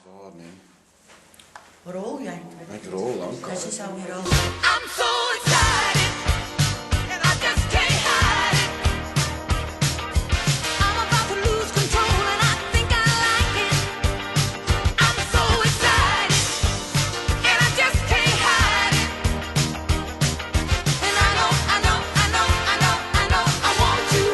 waar, nee. Rol jy? Ek rol ook. Dis is al weer al. I'm so excited, and I just can't hide it. I'm about to lose control, and I think I like it. I'm so excited, and I just can't hide it. And I know, I want you.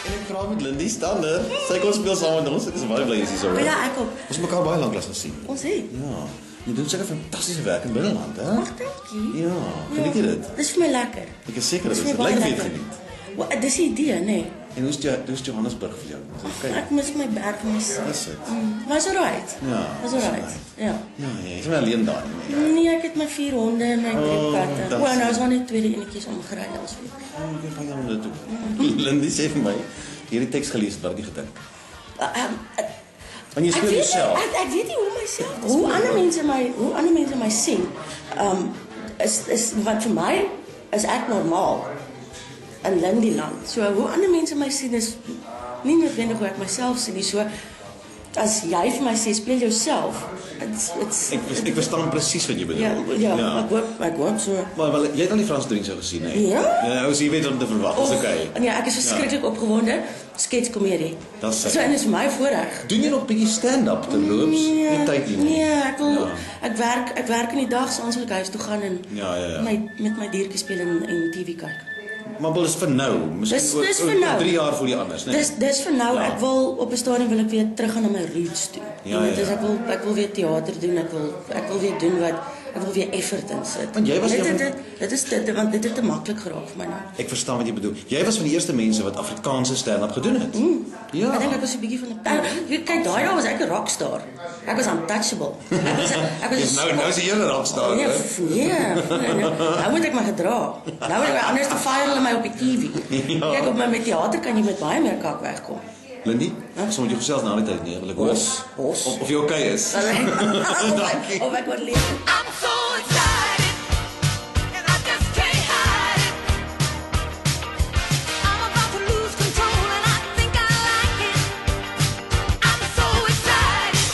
En ek praat met Lindy Stander. Sy kom speel saam met ons. Ek is baie bly jy is hier so. Ja, ek ook. Ons het mekaar baie lank lank gesien. Ons het. Ja. Jy doen seker fantastiese werk in binneland, hè? Ag, dankie. Ja, geniet jy dit? Dis vir my lekker. Ek is seker dit is. vir my Dit baie lyk of jy lekker. dit geniet. Wel, dis die idee, nee. En hoe is Johannesburg vir jou? Is dit oukei? Ek mis my bergmis. Is dit? Maar is alright. Ja, Is is alright. Ja. Ja, jy is nie alleen daar nie. Nee, ek het my 4 honde en my 3 katte. dat O, is- nou is maar net tweede enetjies omgery as weet. Ek het van jou dit toe. Lindy sê vir my, hierdie teks gelees het, wat het jy gedink? Want jy speel jouself. Ek weet nie hoe myself. Hoe ander mense my sien. Is wat vir my is ek normaal in Lindyland. So hoe ander mense my sien is nie noodwendig hoe ek myself sien nie. So as jy vir my sê speel jouself, it's Ek verstaan presies wat jy bedoel. ja, ek hoop so. Maar wel, jy het al die Frans Drink so gesien, hè? Ja? Ja, ou, so jy weet wat om te verwag. Dis okay. Nee, ek is verskriklik opgewonde. Sketskomedie. Dat is So en is vir my voorreg. Doen jy nog bietjie stand-up terloops? Nie tyd nie. Nee, ek wil Ja. ek werk in die dag, soms wil ek huis toe gaan en Ja. met my diertjie speel en TV kyk. Maar wel is vir nou. Miskien Dis vir nou. 3 jaar voel jy anders, né? Dis vir nou. Ja. Ek wil op 'n stadium wil ek weer teruggaan na my roots toe. Ja, Jy weet, ja. Dus ek wil weer teater doen. Ek wil weer doen wat ek wil weer effort insit. Want jy was dit, een van- dit is dit want dit het te maklik geraak vir my nou. Ek verstaan wat jy bedoel. Jy was van die eerste mense wat Afrikaanse stand-up gedoen het. Ja. Ek dink ek was 'n bietjie van 'n kyk daai dae was ek 'n rockstar. Ek was untouchable. Ek was Dis nou is die hele rockstar, Nee, hè? nee. Nou moet ek my gedra. Nou moet ek my anders te fire hulle my op die TV. Ja. Kyk op my met theater kan jy met baie meer kak wegkom. Lindy, ons moet jou gesels na die tyd, nee, wil ek hoor. Bos. Of jy okay is. Dankie. Of ek word leef. I'm so excited, and I just can't hide it. I'm about to lose control, and I think I like it. I'm so excited,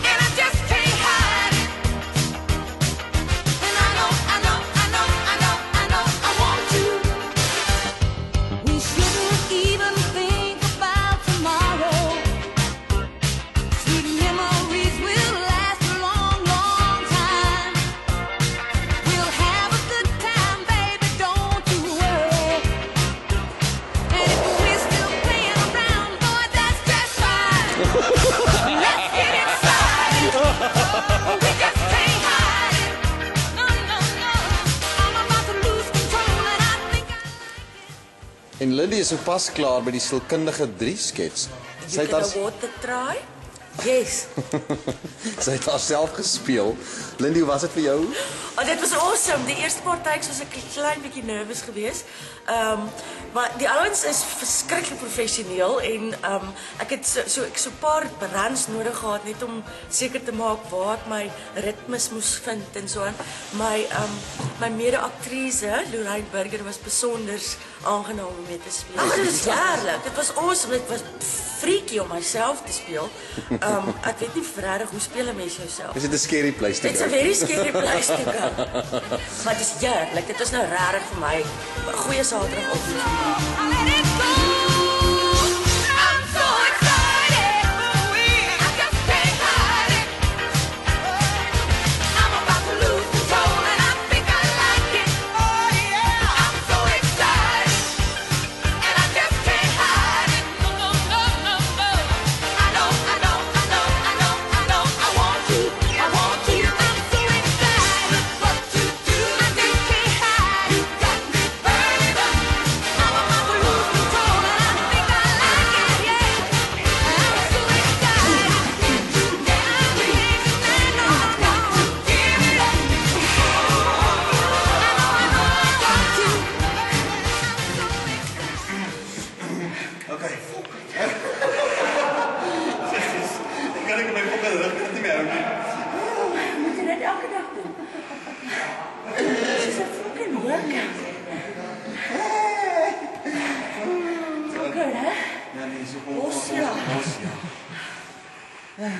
and I just can't hide it. And I know, I want you. We shouldn't even think about tomorrow. Sweet memories will last a long, long time. We'll have a good time, baby, don't you worry. And if we're still playing around, boy, that's just fine. Let's get excited. We just can't hide it. No. I'm about to lose control, and I think I like it. En Lindy is sopas klaar met die sielkundige 3 skets. Sy het haar water try? Yes. sy het haarself gespeel. Lindy, hoe was dit vir jou? Oh, dit was awesome. Die eerste paar takes was ek 'n klein bietjie nervus geweest. Maar die ouens is verskriklik professioneel en ek het so 'n paar runs nodig gehad net om seker te maak waar ek my ritmes moes vind en so aan. My mede-aktrise, Lorraine Burger, was besonder aangenaam om mee te speel. Ag, dit was heerlik. Dit was awesome. Dit was freaky om myself te speel. Ek weet nie regtig hoe speel 'n mens jouself. Is dit 'n scary place to It's a go? very scary place to go. Maar dit is heerlik. Dit is nou regtig vir my 'n goeie Saterdagoggend. I let it go. I'm so excited. I just can't hide it. I'm about to lose control, and I think I like it. Oh yeah. I'm so excited, and I just can't hide it. No. I know. I want you. I'm so excited. What to do? I just can't hide it. You got me, baby. I'm about to lose control, and I think I like it. Yeah. I'm so excited. I know I got to give it up. I know I got to. Okay. Ek kan ek my pokke rug net nie meer hou nie. Moet jy dit elke dag doen? Dit is 'n fucking workout. Okay, hè? Ja, nee, so Ons ja. ja.